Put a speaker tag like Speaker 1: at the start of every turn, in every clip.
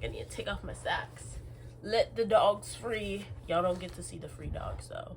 Speaker 1: I need to take off my socks. Let the dogs free. Y'all don't get to see the free dogs though.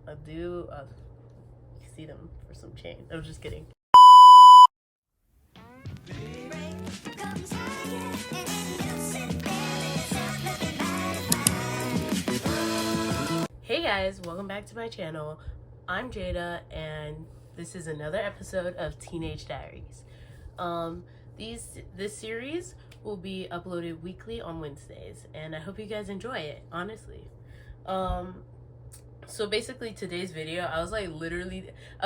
Speaker 1: I do see them for some change. I'm just kidding. Hey guys, welcome back to my channel. I'm Jada and this is another episode of Teenage Diaries. This series will be uploaded weekly on Wednesdays and I hope you guys enjoy it, honestly. So basically today's video, I was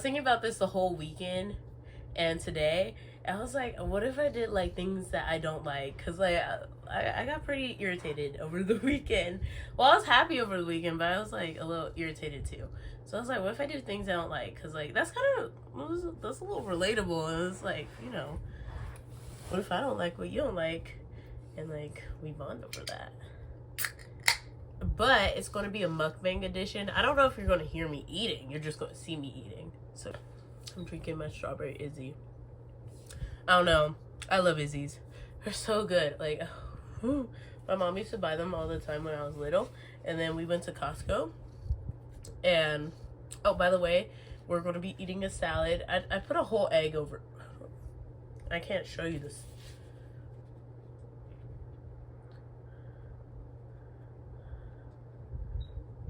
Speaker 1: thinking about this the whole weekend and today, and I was like, what if I did like things that I don't like? Because like I got pretty irritated over the weekend. Well, I was happy over the weekend, but I was like a little irritated too. So I was like, what if I do things I don't like? Because like that's a little relatable. And it's like, you know, what if I don't like what you don't like? And like we bond over that. But it's going to be a mukbang edition. I don't know if you're going to hear me eating. You're just going to see me eating. So I'm drinking my strawberry Izzy. I don't know. I love Izzy's. They're so good. Like, my mom used to buy them all the time when I was little. And then we went to Costco. And, oh, by the way, we're going to be eating a salad. I put a whole egg over. I can't show you this.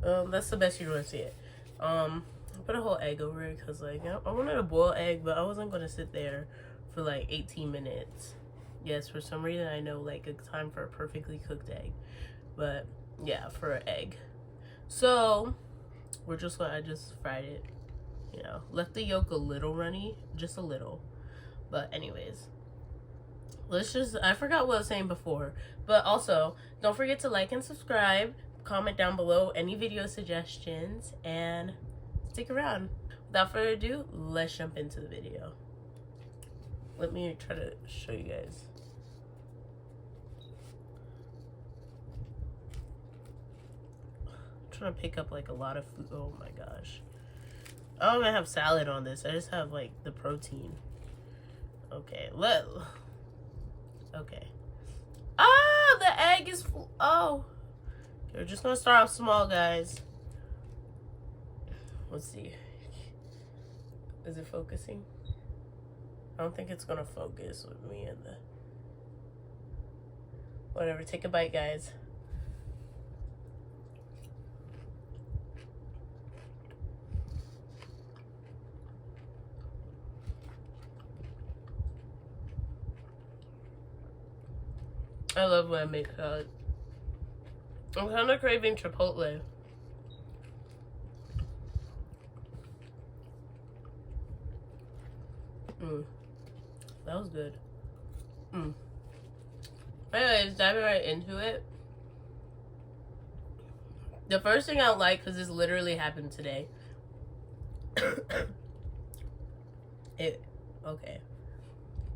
Speaker 1: That's the best you're going to see it. I put a whole egg over it because, like, I wanted a boiled egg, but I wasn't going to sit there for, like, 18 minutes. Yes, for some reason, I know, like, a time for a perfectly cooked egg. But, yeah, for an egg. So, I just fried it, you know. Left the yolk a little runny, just a little. But, anyways. I forgot what I was saying before. But, also, don't forget to like and subscribe. Comment down below any video suggestions and stick around. Without further ado, let's jump into the video. Let me try to show you guys. I'm trying to pick up like a lot of food. Oh my gosh. I don't even have salad on this. I just have like the protein. Okay, okay. Ah, the egg is oh. We're just gonna start off small, guys. Let's see. Is it focusing? I don't think it's gonna focus with me in the... Whatever, take a bite, guys. I love when I make salad. I'm kind of craving Chipotle. That was good. Anyways, diving right into it. The first thing I don't like, because this literally happened today.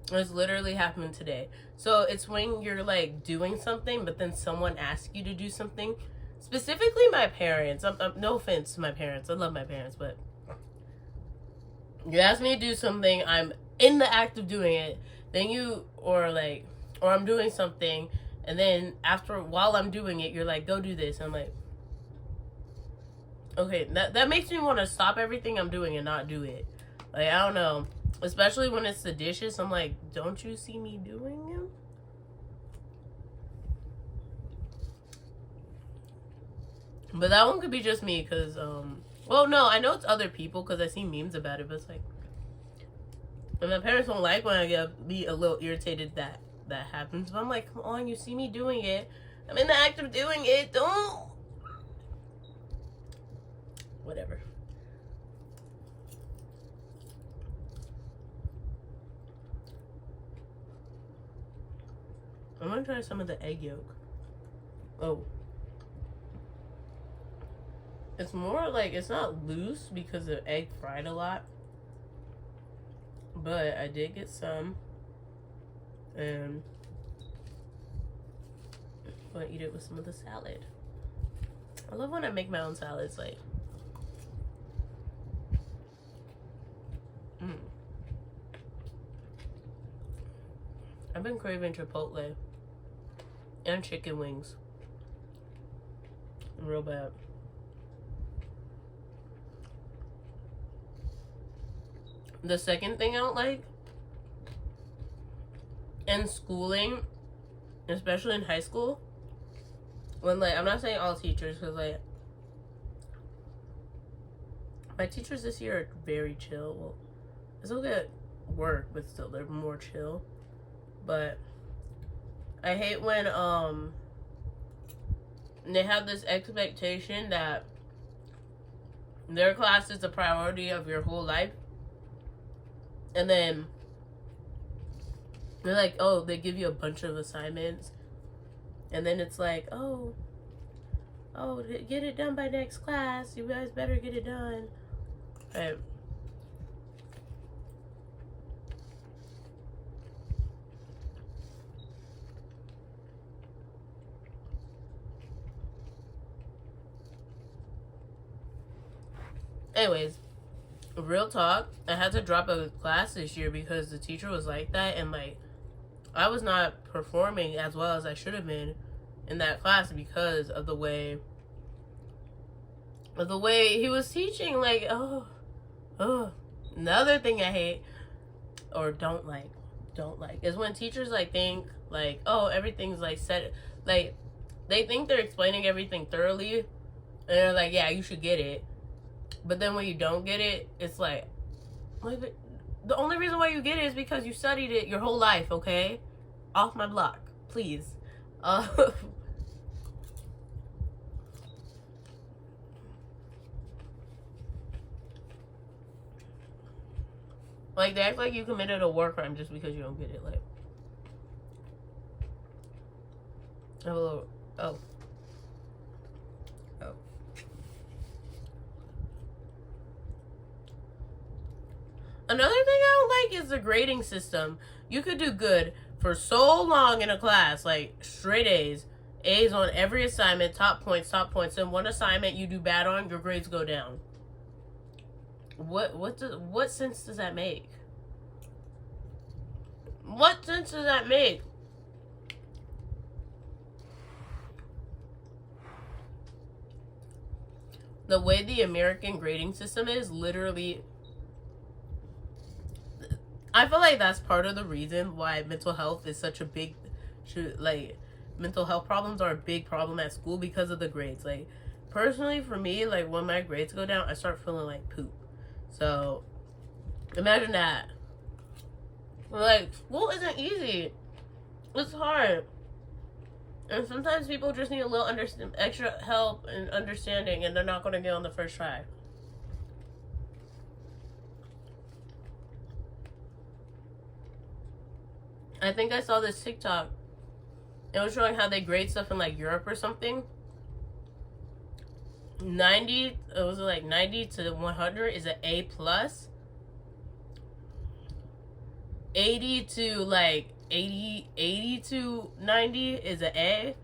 Speaker 1: It's literally happened today. So it's when you're like doing something, but then someone asks you to do something. Specifically my parents. No offense to my parents. I love my parents, but you ask me to do something, I'm in the act of doing it, then or I'm doing something, and then while I'm doing it, you're like, go do this. I'm like, okay, that makes me want to stop everything I'm doing and not do it. Like, I don't know. Especially when it's the dishes, I'm like, don't you see me doing them? But that one could be just me, because, well, no, I know it's other people, because I see memes about it, but it's like, and my parents don't like when I be a little irritated that happens, but I'm like, come on, you see me doing it. I'm in the act of doing it, don't. Whatever. I'm gonna try some of the egg yolk. Oh. It's more like, it's not loose because the egg fried a lot. But I did get some. And I'm gonna eat it with some of the salad. I love when I make my own salads, like. I've been craving Chipotle and chicken wings. Real bad. The second thing I don't like in schooling, especially in high school, when, like, I'm not saying all teachers, because, like, my teachers this year are very chill. Well, I still get work, but still, they're more chill. But I hate when, they have this expectation that their class is the priority of your whole life. And then they're like, oh, they give you a bunch of assignments. And then it's like, oh, get it done by next class. You guys better get it done. Right. Anyways, real talk, I had to drop a class this year because the teacher was like that, and, like, I was not performing as well as I should have been in that class because of the way he was teaching. Like, another thing I hate or don't like is when teachers, like, think, like, oh, everything's, like, set, like, they think they're explaining everything thoroughly, and they're like, yeah, you should get it. But then when you don't get it, it's like the only reason why you get it is because you studied it your whole life, okay? Off my block, please. Like, they act like you committed a war crime just because you don't get it. Like, oh. Another thing I don't like is the grading system. You could do good for so long in a class, like straight A's on every assignment, top points, and one assignment you do bad on, your grades go down. What sense does that make? What sense does that make? The way the American grading system is, literally, I feel like that's part of the reason why mental health is such a big, like, mental health problems are a big problem at school because of the grades. Like, personally, for me, like, when my grades go down, I start feeling like poop. So, imagine that. Like, school isn't easy. It's hard. And sometimes people just need a little extra help and understanding, and they're not going to get on the first try. I think I saw this TikTok. It was showing how they grade stuff in, like, Europe or something. 90 to 100 is an A plus. 80 to, like, 80 to 90 is an A.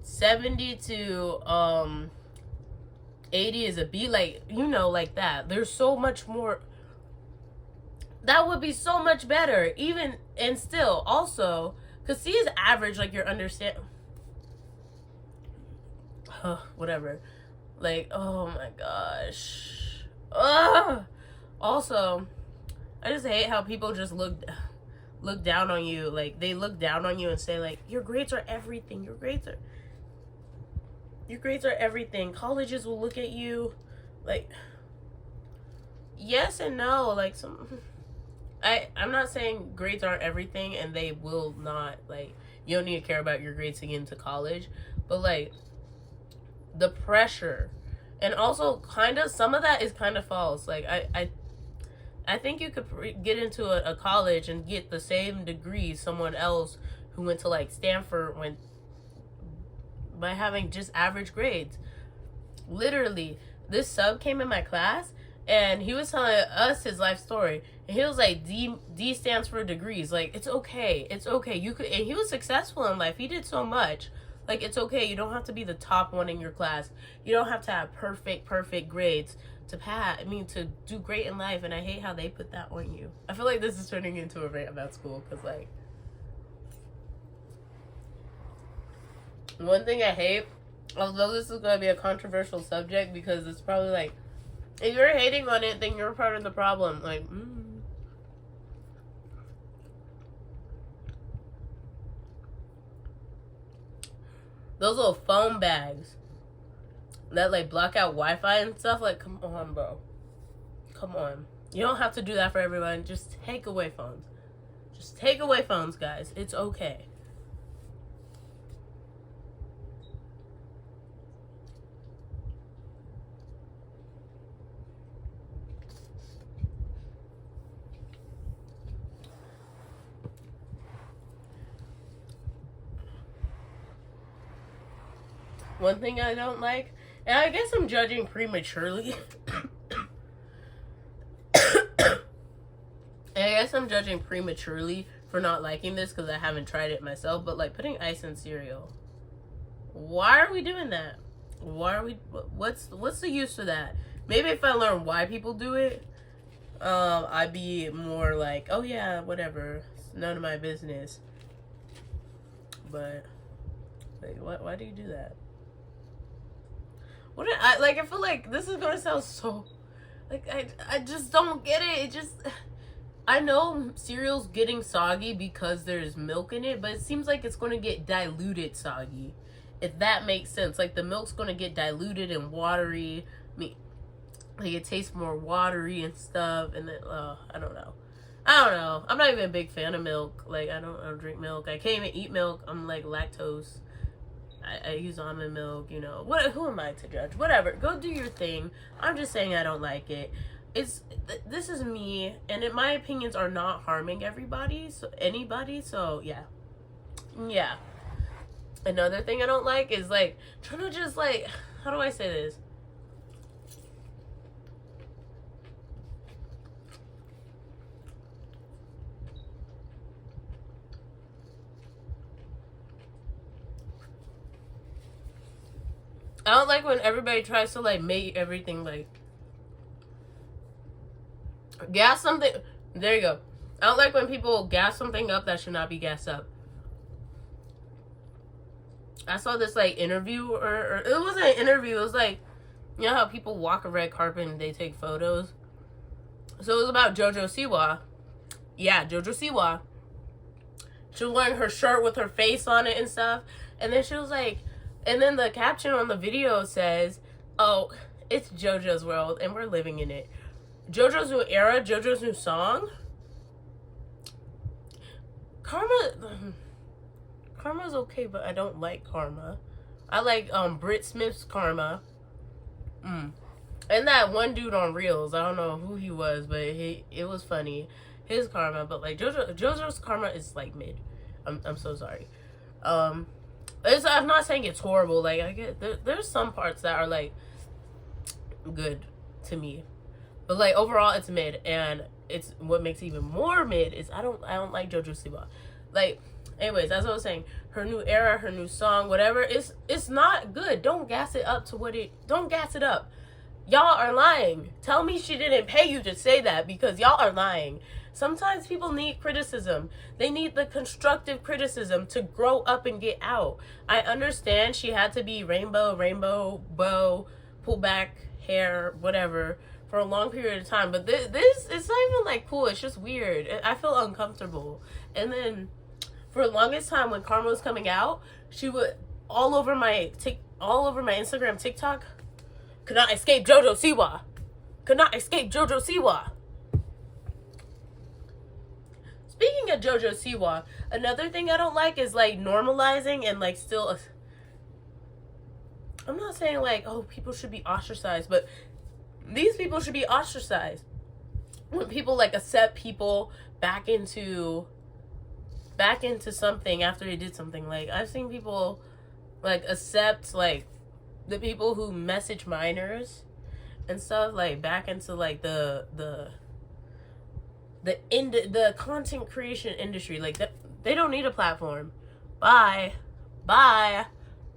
Speaker 1: 70 to 80 is a B. Like, you know, like that. There's so much more. That would be so much better. Even, and still, also, because C is average, like, your understand. Whatever. Like, oh my gosh. Also, I just hate how people just look down on you. Like, they look down on you and say, like, your grades are everything. Your grades are everything. Colleges will look at you like, yes and no. Like, I'm not saying grades aren't everything, and they will not, like, you don't need to care about your grades to get into college, but, like, the pressure, and also kind of some of that is kind of false. Like, I think you could get into a college and get the same degree someone else who went to, like, Stanford went by having just average grades. Literally, this sub came in my class, and he was telling us his life story, and he was like, D stands for degrees. Like, it's okay. You could, and he was successful in life. He did so much. Like, it's okay. You don't have to be the top one in your class. You don't have to have perfect grades to do great in life. And I hate how they put that on you. I feel like this is turning into a rant about school, because, like, One thing I hate, although this is going to be a controversial subject because it's probably like, if you're hating on it, then you're part of the problem. Like, those little phone bags that like block out Wi-Fi and stuff. Like, come on, bro. Come on. You don't have to do that for everyone. Just take away phones. Just take away phones, guys. It's okay. One thing I don't like, and I guess I'm judging prematurely. For not liking this because I haven't tried it myself, but like putting ice in cereal. Why are we doing that? Why are we? What's the use for that? Maybe if I learn why people do it, I'd be more like, oh yeah, whatever, it's none of my business. But like, why do you do that? I feel like this is gonna sound so, like, I just don't get it. It just, I know cereal's getting soggy because there's milk in it, but it seems like it's gonna get diluted soggy, if that makes sense. Like, the milk's gonna get diluted and watery. I mean, like, it tastes more watery and stuff, and then, I don't know. I'm not even a big fan of milk. Like, I don't drink milk. I can't even eat milk. I'm like lactose. I use almond milk, you know. Who am I to judge? Whatever. Go do your thing. I'm just saying I don't like it. This is me, and my opinions are not harming anybody. So yeah. Another thing I don't like is like trying to just like, how do I say this? I don't like when everybody tries to like make everything like gas something. There you go. I don't like when people gas something up that should not be gassed up. I saw this like interview, or it wasn't an interview. It was like, you know how people walk a red carpet and they take photos. So it was about JoJo Siwa. Yeah, JoJo Siwa. She was wearing her shirt with her face on it and stuff, and then she was like. And then the caption on the video says, oh, it's JoJo's world and we're living in it. JoJo's new era, JoJo's new song. Karma's okay, but I don't like Karma. I like Britt Smith's Karma. And that one dude on Reels, I don't know who he was, but it was funny. His Karma, but like JoJo's Karma is like mid. I'm so sorry. I'm not saying it's horrible. Like, I get there's some parts that are like good to me, but like overall it's mid. And it's what makes it even more mid is I don't like JoJo Siwa. Like, anyways, as I was saying, her new era, her new song, whatever, it's not good. Don't gas it up. Don't gas it up. Y'all are lying. Tell me she didn't pay you to say that, because y'all are lying. Sometimes people need criticism. They need the constructive criticism to grow up and get out. I understand she had to be rainbow, bow, pull back hair, whatever, for a long period of time. But this it's not even like cool. It's just weird. I feel uncomfortable. And then for the longest time when Karma was coming out, she would all over my Instagram, TikTok. Could not escape JoJo Siwa. Could not escape JoJo Siwa. Speaking of JoJo Siwa, another thing I don't like is like normalizing and like still. I'm not saying like, oh, people should be ostracized, but these people should be ostracized. When people like accept people back into something after they did something. Like, I've seen people like accept like the people who message minors and stuff like back into like the content creation industry. Like, they don't need a platform. Bye.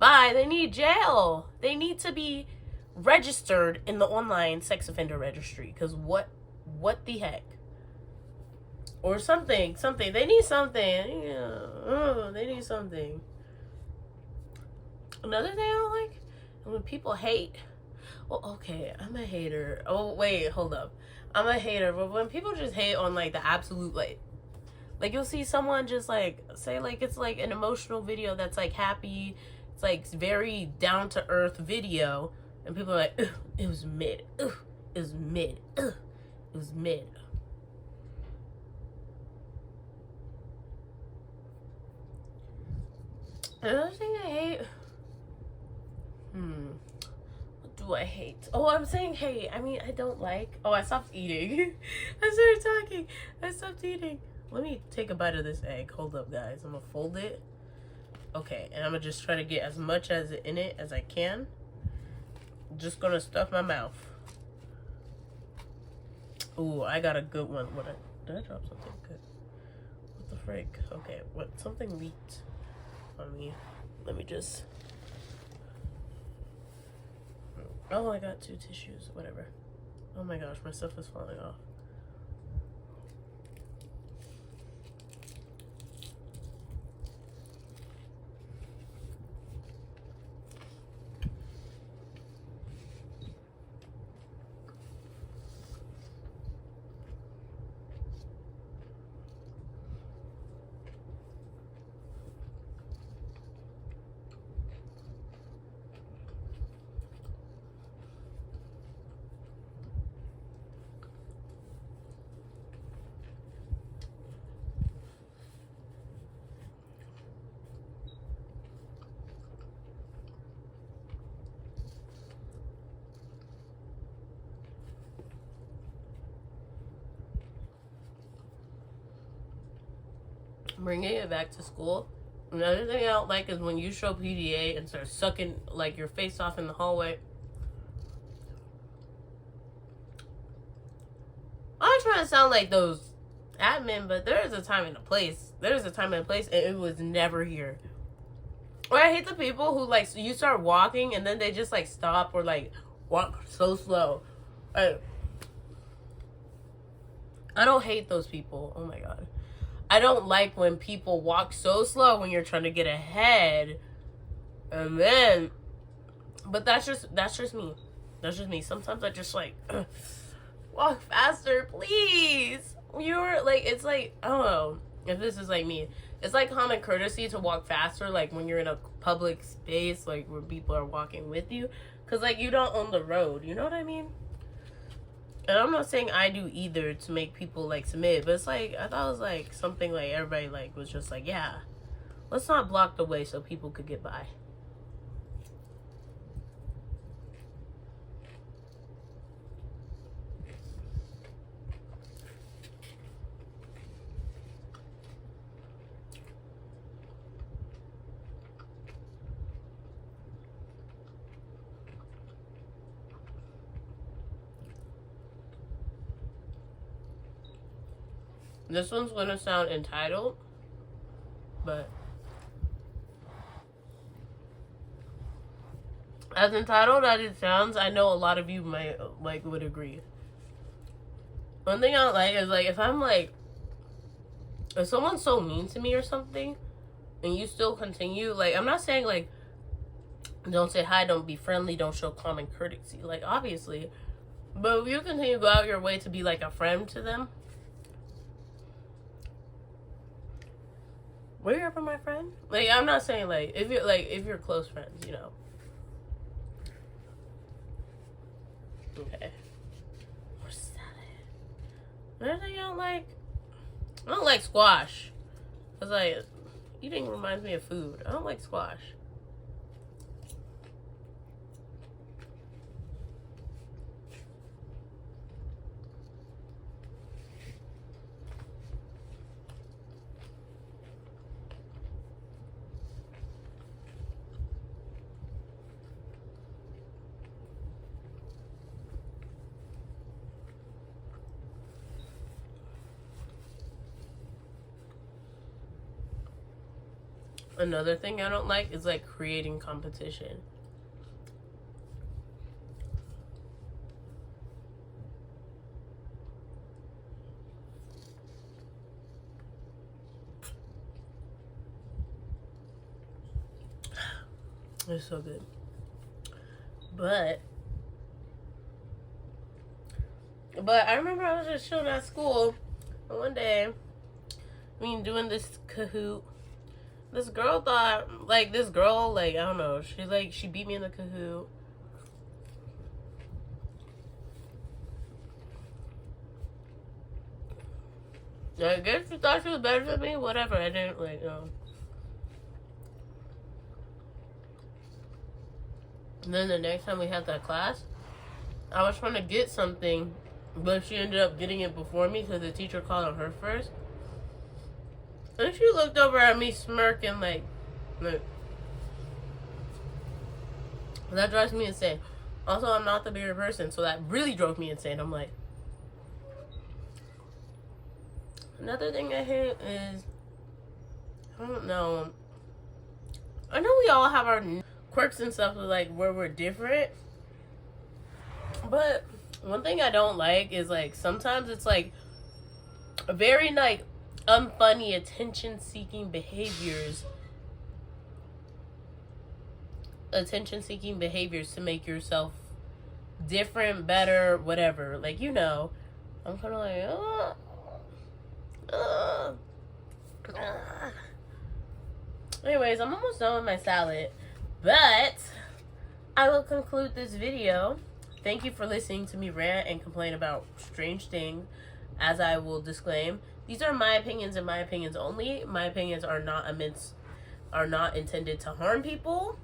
Speaker 1: They need jail. They need to be registered in the online sex offender registry. Because what the heck? Or something. They need something. Yeah. They need something. Another thing I don't like, when people hate. Well, okay, I'm a hater. Oh wait, hold up. I'm a hater, but when people just hate on like the absolute like you'll see someone just like say like it's like an emotional video that's like happy, it's like very down to earth video, and people are like, ugh, it was mid, ugh, it was mid, ugh, it was mid. Another thing I hate. What do I hate? Oh, I'm saying hate. I mean, I don't like. Oh, I stopped eating. I started talking. I stopped eating. Let me take a bite of this egg. Hold up, guys. I'm gonna fold it. Okay, and I'm gonna just try to get as much as in it as I can. Just gonna stuff my mouth. Ooh, I got a good one. Did I drop something good? What the frick? Okay, something leaked on me. Let me just. Oh, I got 2 tissues. Whatever. Oh my gosh, my stuff is falling off. Bringing it back to school. Another thing I don't like is when you show PDA and start sucking like your face off in the hallway. I'm not trying to sound like those admin, but there is a time and a place. There's a time and a place, and it was never here. Or I hate the people who like you start walking and then they just like stop or like walk so slow. I don't hate those people. Oh my god. I don't like when people walk so slow when you're trying to get ahead. And then but that's just me. That's just me. Sometimes I just like walk faster, please. You're like it's like I don't know if this is like me. It's like common courtesy to walk faster like when you're in a public space like where people are walking with you cuz like you don't own the road, you know what I mean? And I'm not saying I do either to make people like submit, but it's like I thought it was like something like everybody like was just like, yeah, let's not block the way so people could get by. This one's gonna sound entitled, but as entitled as it sounds, I know a lot of you might like would agree. One thing I don't like is like if someone's so mean to me or something, and you still continue, like I'm not saying like don't say hi, don't be friendly, don't show common courtesy, like obviously, but if you continue to go out your way to be like a friend to them. Were you ever my friend? Like, I'm not saying, like, if you're close friends, you know. Okay. More salad. Another thing I don't like squash. Cause, like, eating reminds me of food. I don't like squash. Another thing I don't like is like creating competition. It's so good. But I remember I was just chilling at school, and one day, doing this Kahoot. This girl thought, I don't know, she beat me in the Kahoot. I guess she thought she was better than me, whatever, I didn't, And then the next time we had that class, I was trying to get something, but she ended up getting it before me because the teacher called on her first. And she looked over at me smirking like that drives me insane. Also, I'm not the bigger person, so that really drove me insane. I'm like, another thing I hate is, I don't know. I know we all have our quirks and stuff, like where we're different, but one thing I don't like is like sometimes it's like very like unfunny attention-seeking behaviors to make yourself different, better, whatever. Like, I'm kind of like, Anyways, I'm almost done with my salad, but I will conclude this video. Thank you for listening to me rant and complain about strange things. As I will disclaim, these are my opinions and my opinions only. My opinions are not intended to harm people.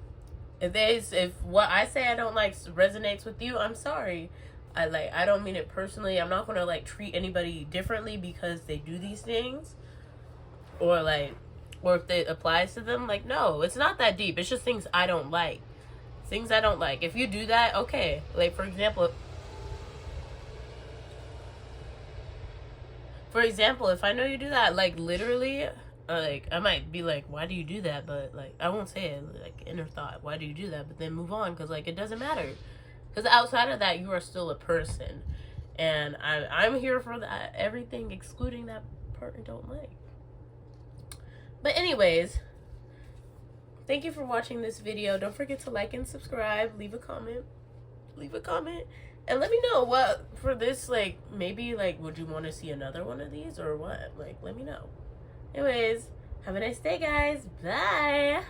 Speaker 1: If what I say I don't like resonates with you, I'm sorry. I don't mean it personally. I'm not gonna like treat anybody differently because they do these things, or if it applies to them. Like, no, it's not that deep. It's just things I don't like. Things I don't like. If you do that, okay. Like, for example, if I know you do that, like, literally, I might be like, why do you do that? But, like, I won't say it, like, inner thought, why do you do that? But then move on, because, like, it doesn't matter. Because outside of that, you are still a person. And I'm here for that, everything excluding that part I don't like. But anyways, thank you for watching this video. Don't forget to like and subscribe. Leave a comment. And let me know what, for this, like, maybe, like, would you want to see another one of these or what? Like, let me know. Anyways, have a nice day, guys. Bye.